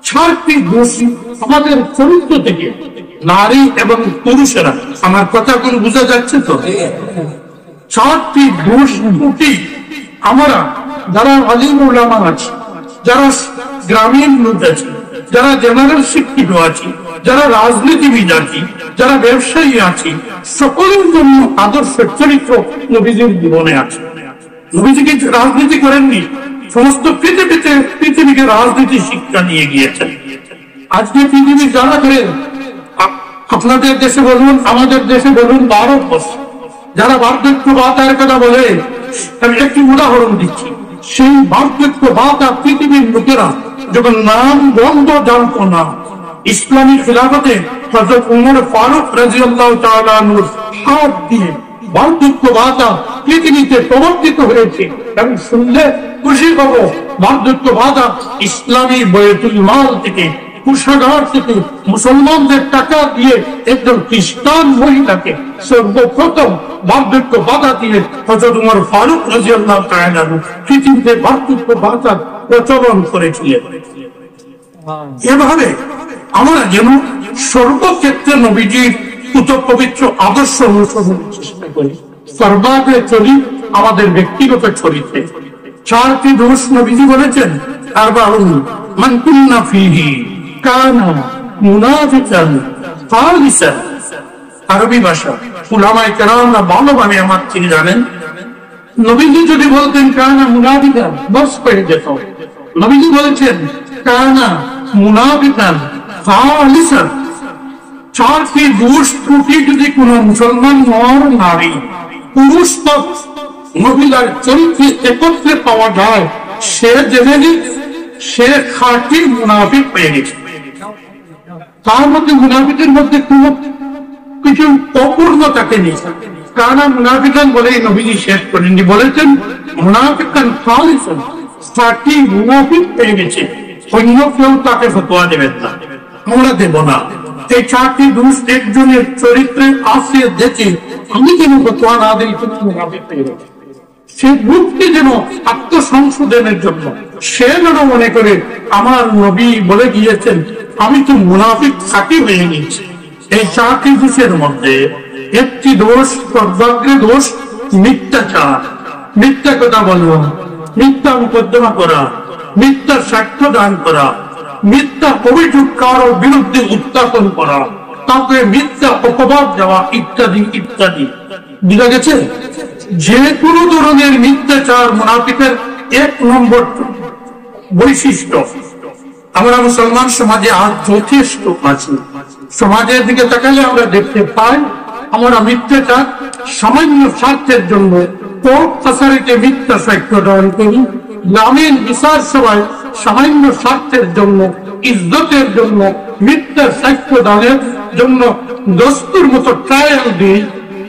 4টি দোষী আমাদের চরিত্র থেকে, নারী এবং পুরুষেরা, আমার কথাগুলো বোঝা যাচ্ছে তো? 4টি দোষ ত্রুটি আমরা যারা আলিম উলামা আছি, যারা গ্রামীণ লোক আছি, যারা জেনারেল শিক্ষিত আছি, যারা রাজনীতিবিদ আছি, যারা ব্যবসায়ী আছি, সকলের জন্য আদর্শ চরিত্র নবীজির জীবনে আছে। নবীজি কিন্তু রাজনীতি করেননি, সমস্ত পৃথিবীকে রাজনীতি শিক্ষা নিয়ে গিয়েছেন। আজকে পৃথিবীর যারা করেন, আপনাদের দেশে বলুন, আমাদের দেশে বলুন, ভারতবর্ষ যারা বার্ধক্যবাদের কথা বলে, আমি একটি উদাহরণ দিচ্ছি। সেই বার্ধক্যবাদা পৃথিবীর লোকেরা যখন নাম গন্ধ জানত না, ইসলামী খিলাফতে হযরত উমর ফারুক রাদিয়াল্লাহু তাআলা আনহুর হাত দিয়ে বার্ধক্যবাদা পৃথিবীতে প্রবর্তিত হয়েছে। আমি শুনলে খুশি হব, বার্ধক্যবাদা ইসলামী বয়তুল মাল থেকে, কোষাগার থেকে মুসলমানদের টাকা দিয়ে একজন খ্রিস্টান মহিলাকে সর্বপ্রথম বার্ধক্য ভাতা দিয়ে হযরত উমর ফারুক রাদিয়াল্লাহু তাআলা আনহু পৃথিবীতে বার্ধক্য ভাতা প্রচলন করেছিলেন। এভাবে আমরা যেন সর্বক্ষেত্রে নবীজির পবিত্র আদর্শ অনুসরণের চেষ্টা করি, সর্বাগ্রে চলি আমাদের ব্যক্তিগত চরিত্রে। 4টি দোষ নবীজি বলেছেন, আরবাউন মান কুন্না ফীহি কানা মুনাফিকান খালিসান। আরবি ভাষা উলামায়ে কেরামরা ভালোভাবে আমার তিনি জানেন। নবীজি যদি বলতেন কানা মুনাফিকান, বস হয়ে যেত। নবীজি বলেছেন কানা মুনাফিকান খালিসান। 4টি দোষ ত্রুটি যদি কোন মুসলমান নর নারী পুরুষ বা মহিলার চরিত্রে একত্রে পাওয়া যায়, সে জেনে সে খাঁটি মুনাফিক হয়ে গেছে। তার মধ্যে মুনাফিকের মধ্যে কোন কিছু অপূর্ণতাকে নেই। কানা মুনাফিকান বলেই নবীজি শেষ করেননি, বলেছেন মুনাফিকান খালিসান, খাঁটি মুনাফিক হয়ে গেছে। অন্য কেউ তাকে ফতোয়া দেবেন না, আমরা দেব না। এই 4টি দোষ একজনের চরিত্রে আসে দেখে আমি যেন ফতোয়া না দিই, তুমি মুনাফিক হয়ে গেছে। সে মুক্তি যেন আত্মসংশোধনের জন্য সে যেন মনে করে আমার নবী বলে গিয়েছেন আমি তো মুনাফিক খাঁটি হয়ে গেছি। এই 4টি দোষের মধ্যে একটি দোষ, সর্বাগ্রে দোষ মিথ্যাচার, মিথ্যা কথা বলবো, মিথ্যা মোকদ্দমা করা, মিথ্যা সাক্ষ্য দান করা, মিথ্যা অভিযোগ কারো বিরুদ্ধে উত্থাপন করা, তাকে মিথ্যা অপবাদ দেওয়া ইত্যাদি ইত্যাদি। বুঝা গেছে? যে কোনো ধরনের মিথ্যাচার মুনাফিকের 1 নম্বর বৈশিষ্ট্য। আমরা মুসলমান সমাজে আজ যথেষ্ট আছি। সমাজের দিকে তাকালে আমরা দেখতে পাই আমরা মিথ্যাচার সামান্য স্বার্থের জন্য কোর্ট কাছারিতে মিথ্যা সাক্ষ্য দান করি, গ্রামীণ বিচার সভায় সামান্য স্বার্থের জন্য, ইজ্জতের জন্য মিথ্যা সাক্ষ্য দানের জন্য দস্তুর মতো ট্রায়াল দিই।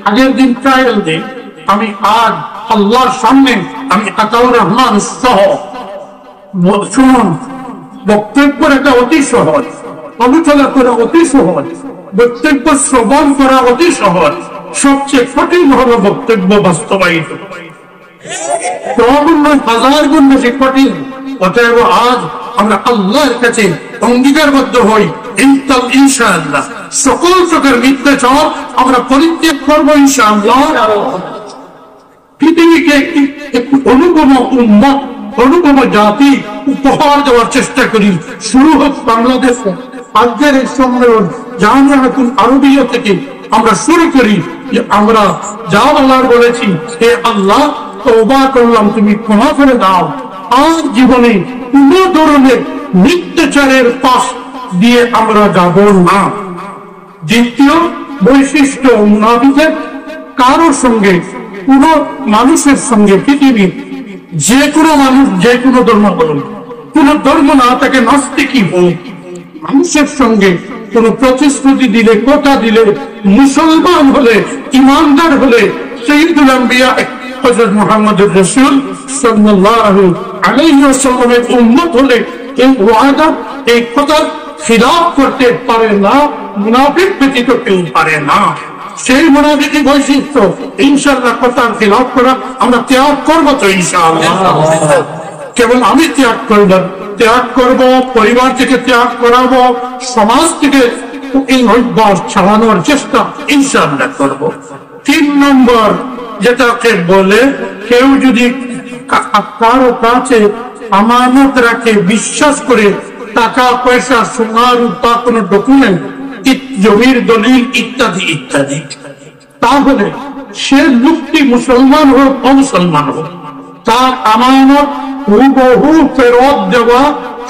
আগের দিন ট্রায়াল দিই, আমি আজ আল্লাহর সামনে আমি আতাউর রহমান সহ শুনুন, বক্তব্য একটা অতি সহজ, আলোচনা করা অতি সহজ, বক্তব্য শ্রবণ করা অতি সহজ, সবচেয়ে কঠিন হলো বক্তব্য বাস্তবায়িত। 1000 গুণ বেশি কঠিন। অতএব আজ আমরা আল্লাহর কাছে অঙ্গীকারবদ্ধ হই, ইনশাআল্লাহ সকল প্রকার মিথ্যাচার আমরা পরিত্যাগ করবো ইনশাআল্লাহ। পৃথিবীকে একটি অনুপম উম্মত, অনুপম জাতি উপহার দেওয়ার চেষ্টা করি। শুরু হোক বাংলাদেশে আজকের এই সম্মেলন জামিয়াতুল আরবিয়া থেকে আমরা শুরু করি যে আমরা যা বলার বলেছি, হে আল্লাহ তওবা করলাম, তুমি ক্ষমা করে দাও। আর জীবনে কোন ধরনের মিথ্যাচারের পাশ দিয়ে আমরা যাব না। দ্বিতীয় বৈশিষ্ট্য মুনাফিকের, কারোর সঙ্গে কোন মানুষের সঙ্গে, পৃথিবীর যে কোনো মানুষ, যে কোনো ধর্ম বলুন, কোন ধর্ম না তাকে নাস্তিকই হোক, মানুষের সঙ্গে কোন প্রতিশ্রুতি দিলে, কথা দিলে, মুসলমান হলে, ইমানদার হলে, সাইয়্যিদুল আম্বিয়া হযরত মুহাম্মদুর রাসূল সাল্লাল্লাহু আলাইহি ওয়াসাল্লামের উম্মত হলে এই ওয়াদা, এই কথা খিলাফ করতে পারে না, মুনাফিক ব্যতীত কেউ পারে না। সেই মুনাফিকি বৈশিষ্ট্য ইনশাআল্লাহ কথার খিলাফ করা আমরা ত্যাগ করবো তো ইনশাআল্লাহ। কেবল আমি ত্যাগ করব, পরিবার থেকে ত্যাগ করাবো, সমাজ থেকে এই অভ্যাস ছাড়ানোর চেষ্টা ইনশাআল্লাহ করব। 3 নম্বর যেটাকে বলে, কেউ যদি কারো কাছে আমানত রাখে, বিশ্বাস করে টাকা পয়সা, সোনা রূপা, কোন ডকুমেন্ট, জমির দলিল ইত্যাদি ইত্যাদি, তাহলে সে লোকটি মুসলমান হোক অমুসলমান হোক, তার আমানত হুবহু ফেরত দেওয়া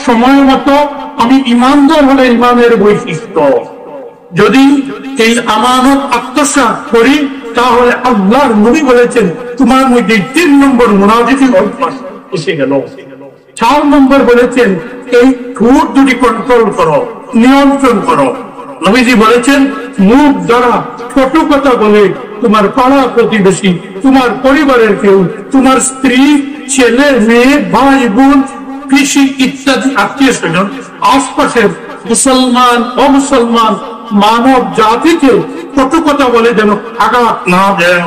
সময় মতো। আমি ইমানদার হলে ইমানের বৈশিষ্ট্য। যদি এই আমানত আত্মসাৎ করি তাহলে আল্লাহর নবী বলেছেন তোমার মধ্যে 3 নম্বর মুনাফিকি অভ্যাস এসে গেল। 4 নম্বর বলেছেন এই ঠোঁট দুটি কন্ট্রোল করো, নিয়ন্ত্রণ করো। নবীজি বলেছেন মুখ দ্বারা ছোট কথা বলে তোমার পাড়া প্রতিবেশী, তোমার পরিবারের কেউ, তোমার স্ত্রী, ছেলে, মেয়ে, ভাই, বোন, কৃষি ইত্যাদি আত্মীয় স্বজন, আশপাশের মুসলমান অমুসলমান মানব জাতিকে কত কথা বলে যেন আঘাত না দেয়।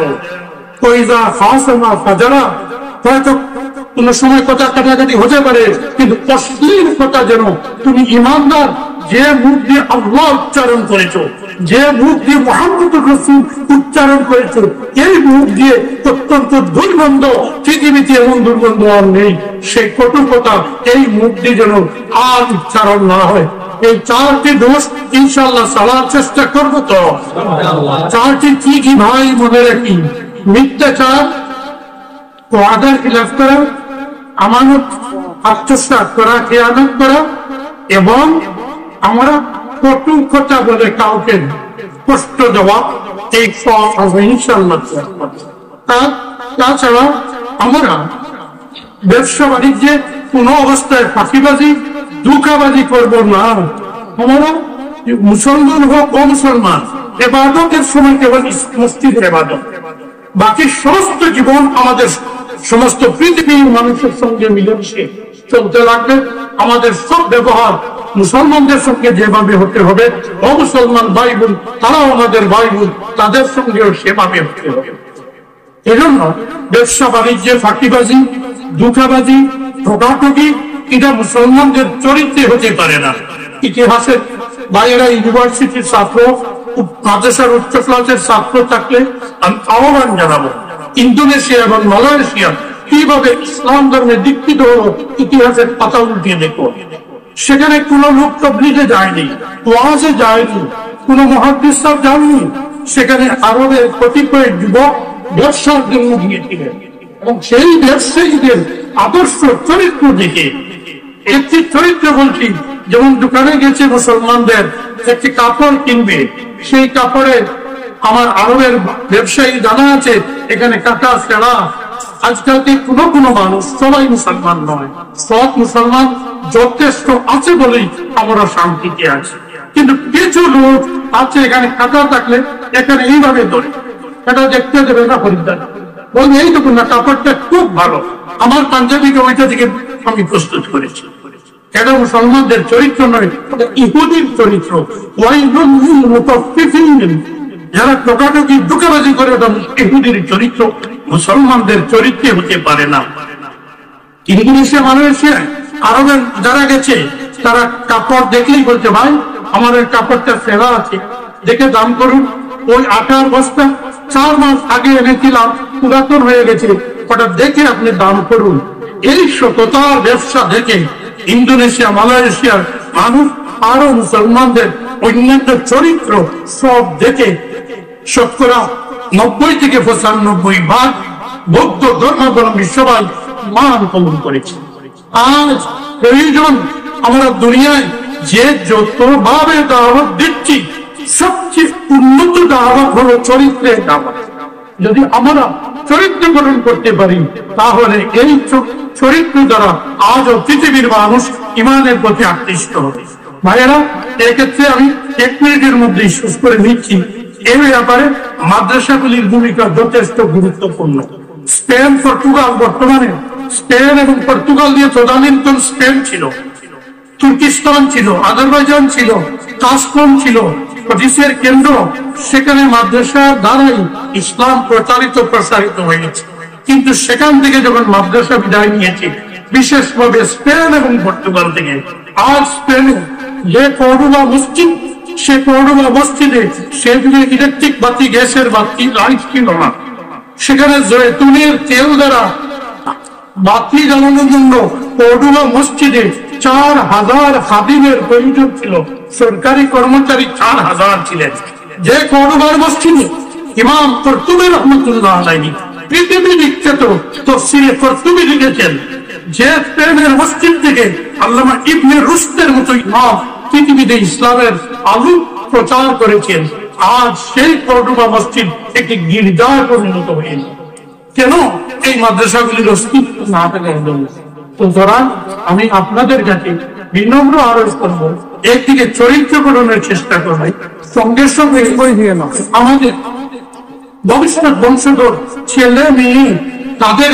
কইজা ফাসামা ফাজারা, হয়তো কোন সময় কথা কাটাকাটি হতে পারে, কিন্তু অশ্লীল কথা যেন তুমি ইমানদার যে মুখ দিয়ে আল্লাহ উচ্চারণ করেছো, যে মুখ দিয়ে মুহাম্মদুর রাসূল উচ্চারণ করেছো, এই মুখ দিয়ে অত্যন্ত দুর্গন্ধ, পৃথিবীতে এমন দুর্গন্ধ আর নেই, সেই কটু কথা এই মুখ দিয়ে যেন আর উচ্চারণ না হয়। এই 4টি দোষ ইনশাআল্লাহ সালার চেষ্টা করবো। তো 4টি কি কি ভাই মনে রাখি? মিথ্যাচার, ওয়াদার খিলাফ করা, আমানত আত্মসাৎ করা, খেয়ানত করা, এবং আমরা কটু কথা বলে কাউকে কষ্ট দেওয়া, এই সব হবে ইনশাআল্লাহ। তাছাড়া আমরা ব্যবসা বাণিজ্যে কোন অবস্থায় ফাঁকিবাজি, ধোঁকাবাজি করব না। আমরা মুসলমান হোক অমুসলমান, ইবাদতের সময় কেবল মসজিদের ইবাদত, বাকি সমস্ত জীবন আমাদের সমস্ত পৃথিবীর মানুষের সঙ্গে মিলেমিশে চলতে লাগবে। আমাদের সব ব্যবহার মুসলমানদের সঙ্গে যেভাবে হতে হবে, অমুসলমান ভাই বোন তারাও আমাদের ভাই বোন, তাদের সঙ্গেও সেভাবে হতে হবে। এজন্য ব্যবসা বাণিজ্যে ফাঁকিবাজি, ধোঁকাবাজি, ঠকাঠকি এটা মুসলমানদের চরিত্রে হতে পারে না। ইতিহাসের বাইরে ইউনিভার্সিটির ছাত্র, মাদ্রাসার উচ্চ ক্লাসের ছাত্র থাকলে আমি আহ্বান জানাবো, ইন্দোনেশিয়া এবং মালয়েশিয়া কিভাবে ইসলাম ধর্মে দীক্ষিত হলো ইতিহাসের পাতা উল্টিয়ে দেখো। সেখানে কোন লোক তাবলীগে যায়নি, ওয়াজে যায়নি, কোন মুহাদ্দিস সাহেব যাননি। সেখানে আরবের কতিপয় যুবক ব্যবসার জন্য গিয়েছিলেন, এবং সেই ব্যবসায়ীদের আদর্শ চরিত্র দেখে, একটি চরিত্র বলছি, যেমন দোকানে গেছে মুসলমানদের একটি কাপড় কিনবে, সেই কাপড়ে আমার আরবের ব্যবসায়ী জানা আছে এখানে কাটা সেরা। আজকালকে কোনো মানুষ, সবাই মুসলমান নয়, সব মুসলমান যথেষ্ট আছে বলেই আমরা শান্তিতে আছি, কিন্তু কিছু লোক আছে এখানে কাটা থাকলে এখানে এইভাবে ধরে এটা দেখতে দেবে না, খরিদ্দার বলবে এইটুকু না, কাপড়টা খুব ভালো, আমার পাঞ্জাবিকে ওইটা থেকে আমি প্রস্তুত করেছি। এটা মুসলমানদের চরিত্র নয়, ইহুদির চরিত্র। যারা টোকাটুকি ধোঁকাবাজি করে ওটা ইহুদির চরিত্র, মুসলমানদের চরিত্রে হতে পারে না। ইন্দোনেশিয়া, মালয়েশিয়া, আরবের যারা গেছে তারা কাপড় দেখলেই বলছে ভাই আমার এই কাপড়টা সেরা আছে, দেখে দাম করুন। ওই আটার বস্তা 4 মাস আগে এনেছিলাম, পুরাতন হয়ে গেছে, ওটা দেখে আপনি দাম করুন। এই সততার ব্যবসা দেখে ইন্দোনেশিয়া, মালয়েশিয়ার মানুষ আরো মুসলমানদের অন্যান্য চরিত্র সব দেখে শতকরা 90 থেকে 95 ভাগ বৌদ্ধ ধর্মাবলম্বী সবাই মান কবুল করেছে। আজ প্রয়োজন আমরা দুনিয়ায় যে যতভাবে দাওয়াত দিচ্ছি, সবচেয়ে উন্নত দাওয়াত হলো চরিত্রের দাওয়াত। যদি আমরা চরিত্র গঠন করতে পারি তাহলে এই চরিত্র দ্বারা আজও পৃথিবীর মানুষ ইমানের প্রতি আকৃষ্ট হবে। ভাইয়েরা, এক্ষেত্রে আমি 1 মিনিটের মধ্যে শেষ করে নিচ্ছি। এই ব্যাপারে মাদ্রাসাগুলির ভূমিকা যথেষ্ট গুরুত্বপূর্ণ। স্পেন, পর্তুগাল, বর্তমানে স্পেন এবং পর্তুগাল দিয়ে তদানীন্তন স্পেন ছিল, তুর্কিস্তান ছিল, আজারবাইজান ছিল, কাস্কন ছিল, দেশের কেন্দ্র। সেখানে মাদ্রাসার দ্বারাই ইসলাম প্রসারিত হয়েছে। কিন্তু সেখান থেকে যখন মাদ্রাসা বিদায় নিয়েছে, বিশেষভাবে স্পেন এবং পর্তুগাল থেকে, আজ স্পেনে যে কর্ডোবা মসজিদ, সে কর্ডোবা মসজিদে সেদিকে ইলেকট্রিক বাতি, গ্যাসের বাতি, লাইট ছিল না। সেখানে জয়তুনের তেল দ্বারা বাতি জ্বালানোর জন্য কর্ডোবা মসজিদে 4000 খাদিমের প্রয়োজন ছিল। সরকারি কর্মচারী 4000 ছিলেন। যে কর্ডোবার মসজিদে ইমাম কুরতুবী রহমাতুল্লাহ আলাইহি পৃথিবী বিখ্যাত তাফসীরে কুরতুবী লিখেছেন যে স্পেনের মসজিদ থেকে আল্লামা ইবনে রুশদের মতো ইমাম পৃথিবীতে ইসলামের আলো প্রচার করেছেন। আজ সেই কর্ডোবা মসজিদ একটি গির্জায় পরিণত হয়েছে। কেন? এই মাদ্রাসাগুলির অস্তিত্ব না থাকার জন্য। সুতরাং আমি আপনাদের কাছে বিনম্র আরজ করব, একদিকে চরিত্র গঠনের চেষ্টা করবে, সঙ্গে সঙ্গে আমাদের ভবিষ্যৎ বংশধর ছেলে মেয়ে তাদের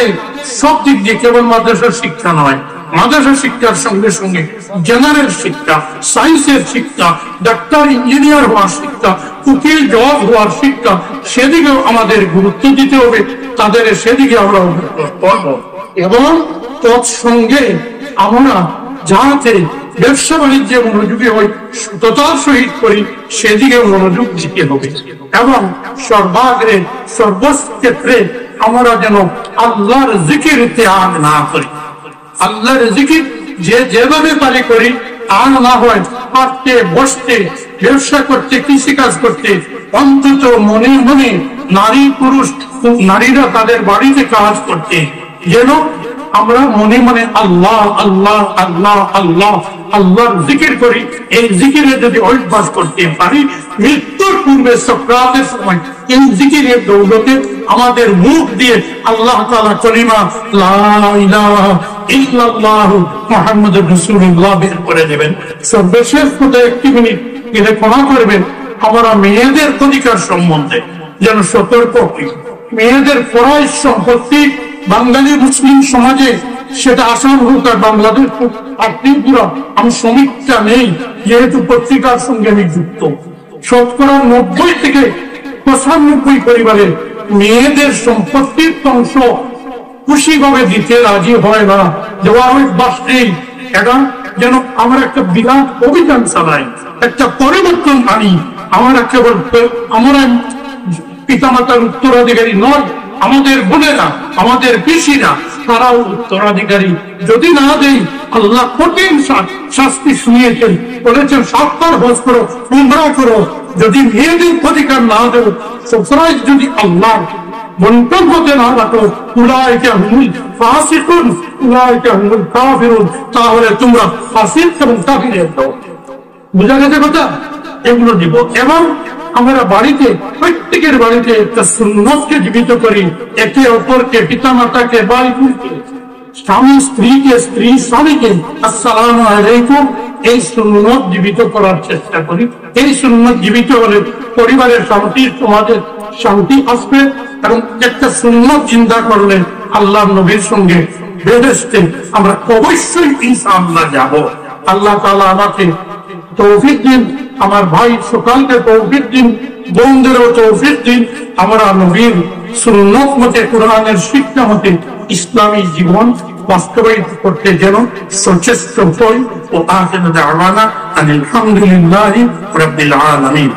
সব দিক দিয়ে কেবল মাদ্রাসার শিক্ষা নয়, মাদ্রাসা শিক্ষার সঙ্গে সঙ্গে জেনারেল শিক্ষা, সায়েন্সের শিক্ষা, ডাক্তার ইঞ্জিনিয়ার হওয়ার শিক্ষা, উকিল জজ হওয়ার শিক্ষা, সেদিকেও আমাদের গুরুত্ব দিতে হবে। তাদের সেদিকে আমরা করব এবং তৎসঙ্গে আমরা যাতে ব্যবসা বাণিজ্যে মনোযোগী হই, সততার সহিত করি, সেদিকে মনোযোগ দিতে হবে এবং সর্বাগ্রে সর্বক্ষেত্রে আমরা যেন আল্লাহর জিকির ত্যাগ না করি। আল্লাহর জিকির যে যেভাবে পারি করি, আর না হয় হাঁটতে বসতে, ব্যবসা করতে, কৃষিকাজ করতে, অন্তত মনে মনে নারী পুরুষ নারীরা তাদের বাড়িতে কাজ করতে যেন আমরা মনে মনে আল্লাহ আল্লাহ আল্লাহ আল্লাহ আল্লাহর জিকির করি। এই জিকিরে যদি অভ্যাস করতে পারি, মৃত্যুর পূর্বে সাকরাতের সময় এই জিকিরের দৌলতে আমাদের মুখ দিয়ে আল্লাহ তাআলা কলিমা লা ইলাহা ইল্লাল্লাহ মুহাম্মাদুর রাসূলুল্লাহ বের করে দেবেন। সর্বশেষ কথা, একটি মিনিট এটা ক্ষমা করবেন, আমরা মেয়েদের অধিকার সম্বন্ধে যেন সতর্ক হই। মেয়েদের ফরজ সম্পত্তি বাঙালি মুসলিম সমাজে, সেটা আসাম হোক আর বাংলাদেশ হোক আর ত্রিপুরা, আমি সমীক্ষা নেই যেহেতু পত্রিকার সঙ্গে আমি যুক্ত, শতকরা 90 থেকে 95 পরিবারে মেয়েদের সম্পত্তির অংশ খুশিভাবে দিতে রাজি হয় না, দেওয়ার অভ্যাস নেই। এটা যেন আমরা একটা বিরাট অভিযান চালাই, একটা পরিবর্তন আনি। আমরা কেবল আমরা পিতামাতার উত্তরাধিকারী নয়, আমাদের বোনেরা, আমাদের পিসিরা, তারাও উত্তরাধিকারী। যদি না দেই, আল্লাহ কঠিন শাস্তি শুনিয়েছেন, বলেছেন 7 বার হজ করো, উমরা করো। যদি মেয়েদের অধিকার না দেব, সফরাজ যদি আল্লাহ বন্টন হতে না রাখো, উলাইকা হুমুল ফাসিকুন উলাইকা হুমুল কাফিরুন, তাহলে তোমরা ফাসিক এবং কাফিরের দল। বুঝা গেছে কথা? এগুলো দিব। এবং আমরা বাড়িতে, প্রত্যেকের বাড়িতে একটা সুন্নতকে জীবিত করি, একে অপরকে, পিতা মাতাকে, ভাই বোনকে, স্বামী স্ত্রীকে, স্ত্রী স্বামীকে আসসালামু আলাইকুম, এই সুন্নত জীবিত করার চেষ্টা করি। এই সুন্নত জীবিত হলে পরিবারের শান্তি, সমাজের শান্তি আসবে। এবং একটা সুন্নত চিন্তা করলে আল্লাহ নবীর সঙ্গে বেহেশতে আমরা অবশ্যই ইনশাআল্লাহ যাব। আল্লাহ তাআলা আমাকে তৌফিক দিন, আমার ভাই সকালকে তৌফিক দিন, বোনদেরও তৌফিক দিন। আমরা নবীর সুন্নত মতে, কোরআনের শিক্ষা মতে ইসলামী জীবন বাস্তবায়িত করতে যেন সচেষ্ট হই। ও আখিরু দাওয়ানা আলহামদুলিল্লাহি রাব্বিল আলামিন।